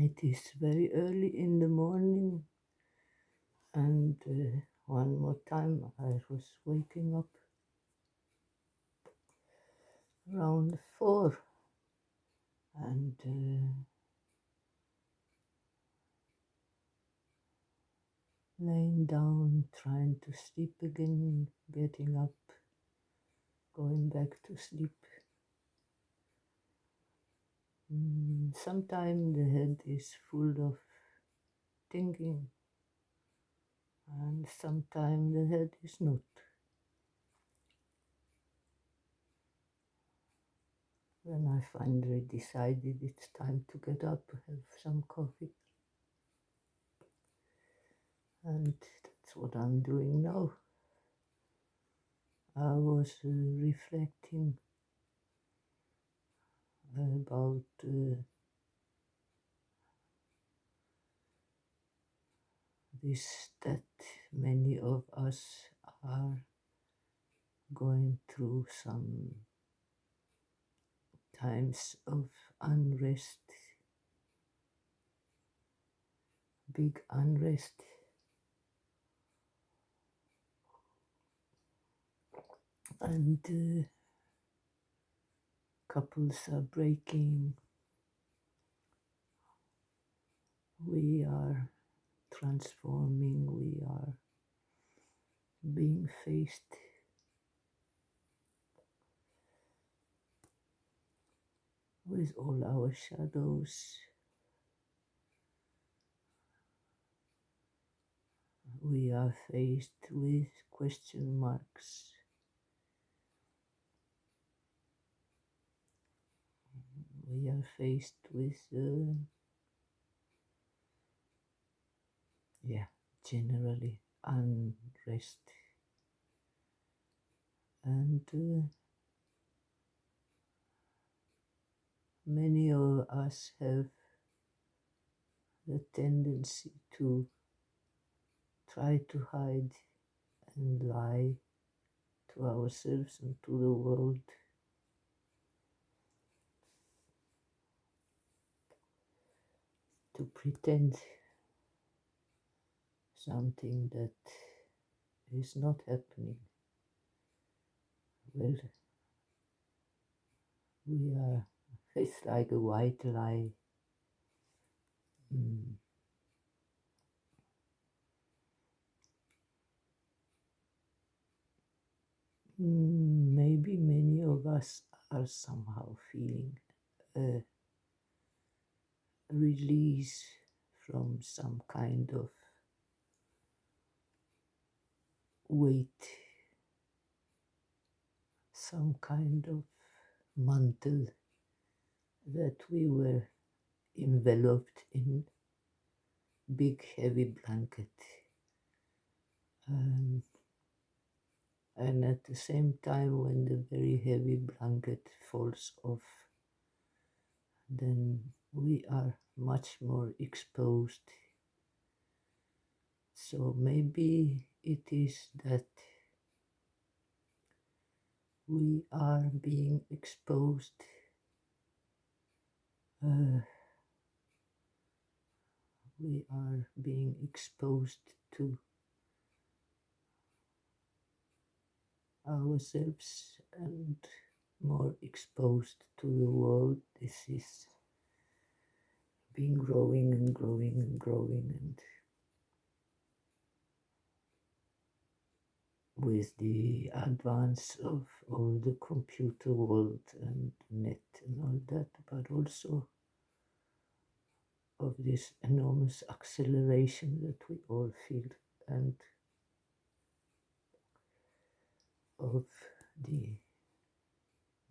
It is very early in the morning, and one more time I was waking up around 4 and laying down, trying to sleep again, getting up, going back to sleep. Sometimes the head is full of thinking, and sometimes the head is not. Then I finally decided it's time to get up, have some coffee, and that's what I'm doing now. I was reflecting about this, that many of us are going through some times of unrest, big unrest, and couples are breaking. We are transforming, we are being faced with all our shadows. We are faced with question marks. We are faced with, generally unrest. And many of us have the tendency to try to hide and lie to ourselves and to the world, to pretend something that is not happening. Well, it's like a white lie. Maybe many of us are somehow feeling a release from some kind of weight, some kind of mantle that we were enveloped in, big heavy blanket. And at the same time, when the very heavy blanket falls off, then we are much more exposed. So maybe it is that we are being exposed to ourselves and more exposed to the world. This is been growing and growing and growing, and with the advance of all the computer world and net and all that, but also of this enormous acceleration that we all feel, and of the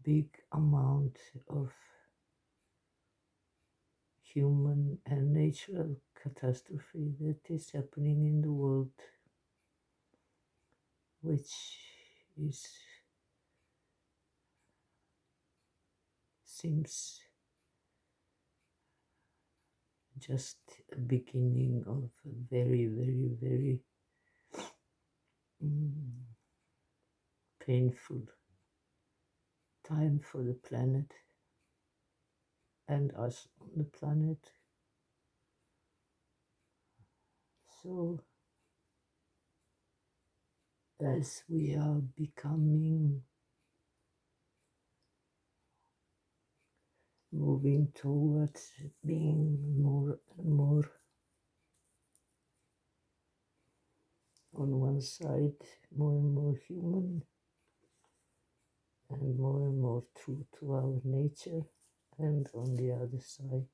big amount of human and natural catastrophe that is happening in the world, which seems just a beginning of a very, very, very painful time for the planet and us on the planet. So, as we are becoming, moving towards being more and more on one side, more and more human, and more true to our nature, and on the other side,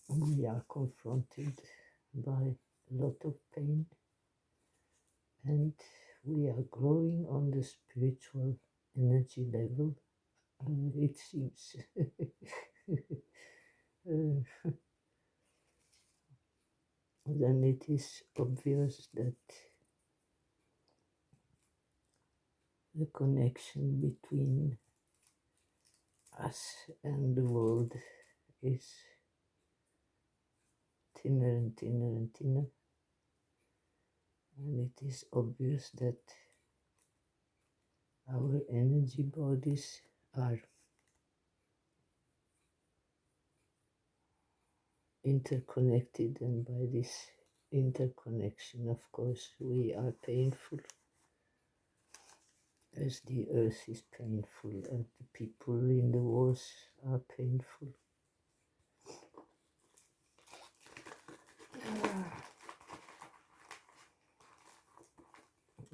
we are confronted by a lot of pain, and we are growing on the spiritual energy level, it seems. Then it is obvious that the connection between us and the world is thinner and thinner and thinner. And it is obvious that our energy bodies are interconnected, and by this interconnection, of course, we are painful, as the earth is painful, and the people in the wars are painful.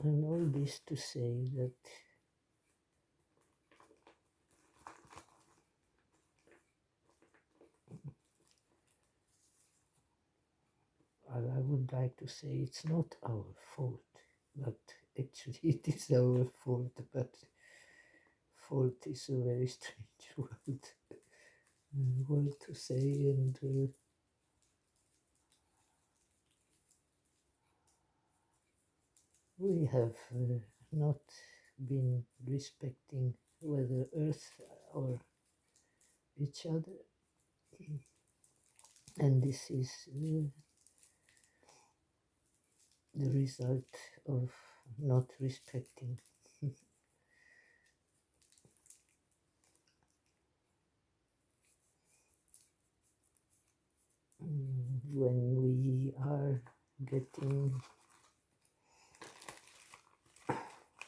And all this to say that I would like to say it's not our fault, but actually it is our fault, but fault is a very strange word to say, and we have not been respecting whether Earth or each other, and this is the result of not respecting. When we are getting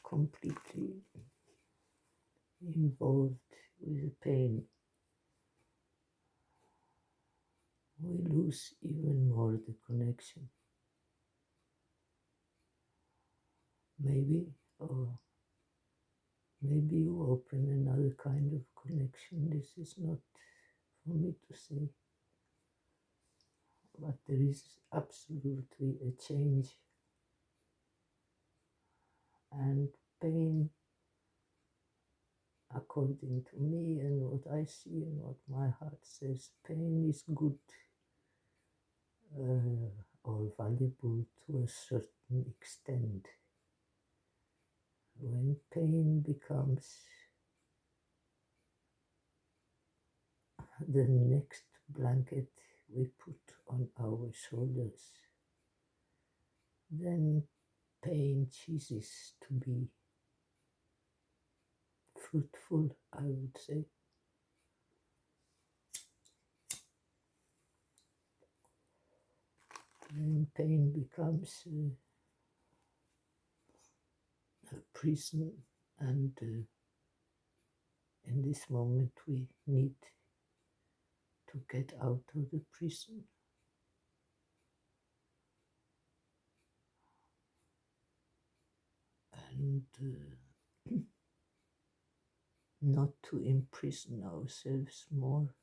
completely involved with the pain, we lose even more the connection. Maybe, or maybe you open another kind of connection. This is not for me to say, but there is absolutely a change, and pain, according to me and what I see and what my heart says, pain is good or valuable to a certain extent. When pain becomes the next blanket we put on our shoulders, then pain ceases to be fruitful, I would say. Then pain becomes a prison, and in this moment we need to get out of the prison. And not to imprison ourselves more.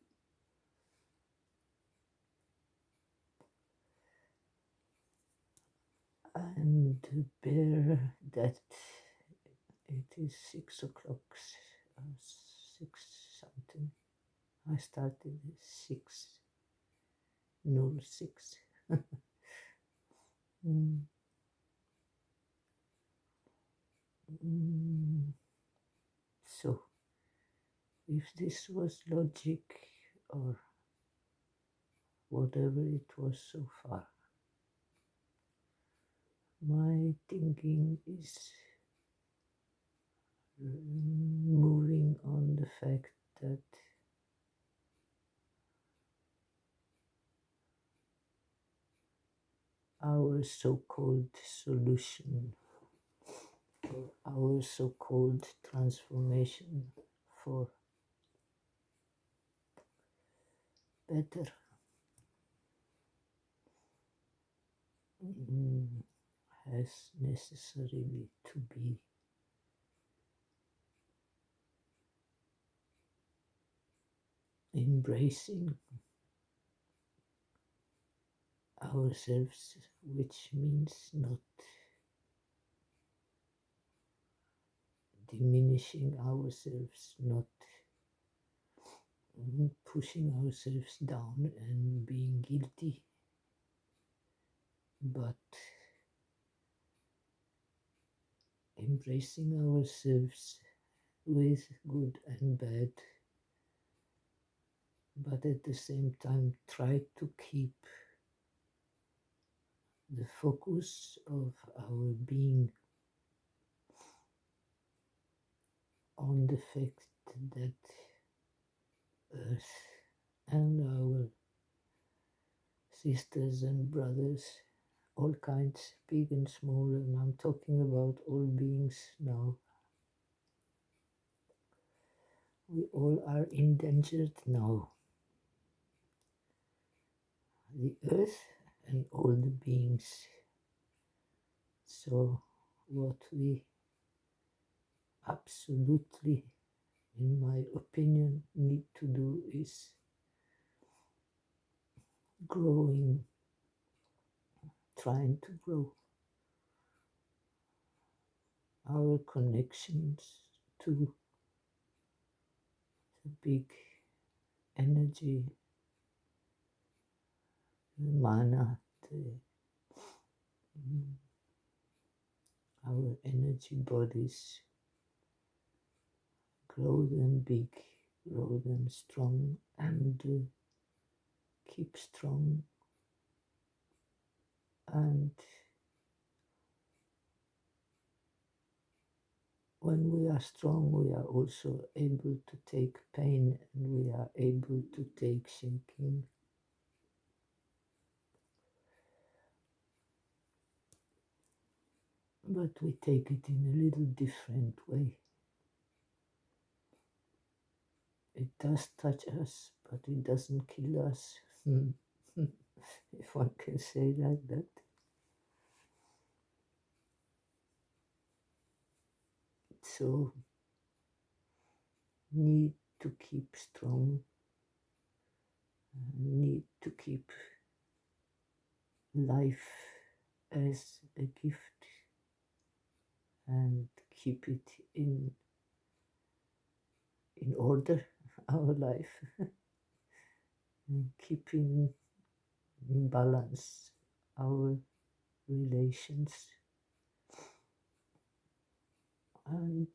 And bear that it is 6 o'clock, 6 something. I started at 6:06. mm. Mm. So, if this was logic or whatever it was so far, my thinking is moving on the fact that our so-called solution, for our so-called transformation for better, mm, has necessarily to be embracing ourselves, which means not diminishing ourselves, not pushing ourselves down and being guilty, but embracing ourselves with good and bad, but at the same time try to keep the focus of our being on the fact that Earth and our sisters and brothers, all kinds, big and small, and I'm talking about all beings now. We all are endangered now. The Earth and all the beings. So, what we absolutely, in my opinion, need to do is growing, trying to grow our connections to the big energy, the mana, our energy bodies, grow them big, grow them strong, and keep strong. And when we are strong, we are also able to take pain, and we are able to take shaking. But we take it in a little different way. It does touch us, but it doesn't kill us. If one can say like that. So, need to keep strong, need to keep life as a gift and keep it in order, our life, and keep in balance our relations, and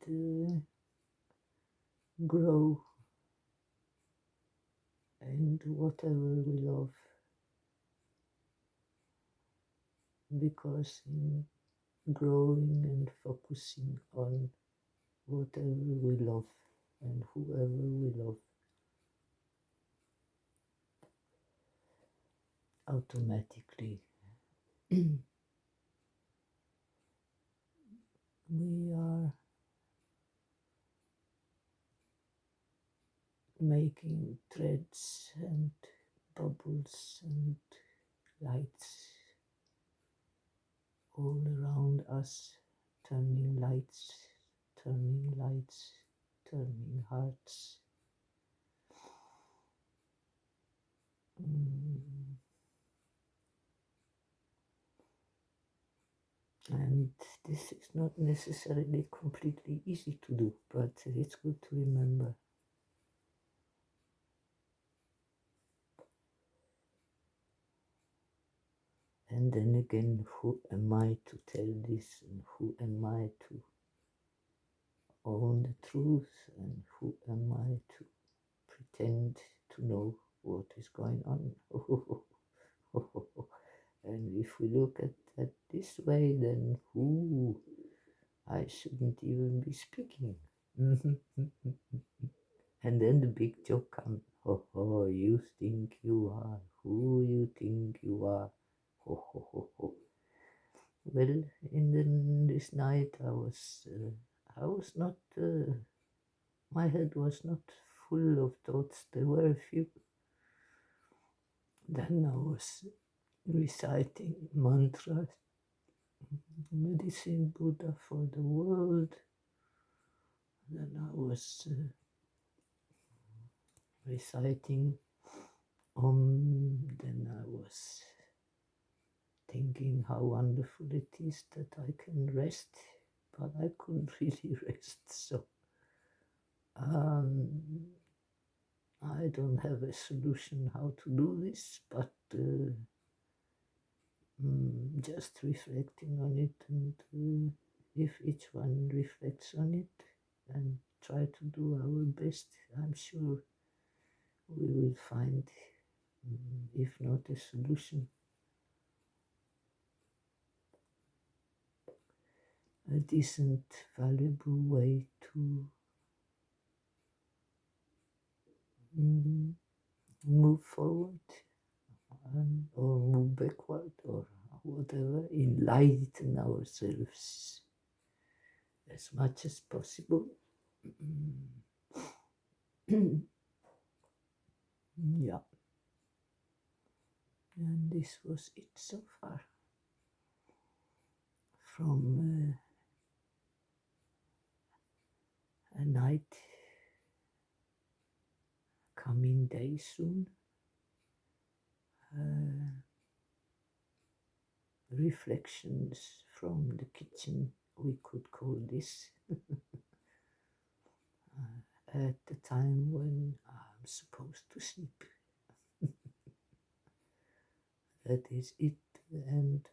grow and whatever we love, because in growing and focusing on whatever we love and whoever we love, automatically we are making threads and bubbles and lights all around us, turning lights, turning lights, turning hearts. And this is not necessarily completely easy to do, but it's good to remember. And then again, who am I to tell this, and who am I to own the truth, and who am I to pretend to know what is going on? And if we look at that this way, then I shouldn't even be speaking. And then the big joke comes. You think you are who you think you are. Well, this night I was not, my head was not full of thoughts. There were a few. Then I was reciting mantras, medicine Buddha for the world. Then I was reciting then I was thinking how wonderful it is that I can rest, but I couldn't really rest. So I don't have a solution how to do this, but just reflecting on it, and if each one reflects on it and try to do our best, I'm sure we will find, if not a solution, a decent, valuable way to move forward or move backward or whatever, enlighten ourselves as much as possible. Yeah. And this was it so far from a night coming day soon. Reflections from the kitchen, we could call this, at the time when I'm supposed to sleep. That is it, and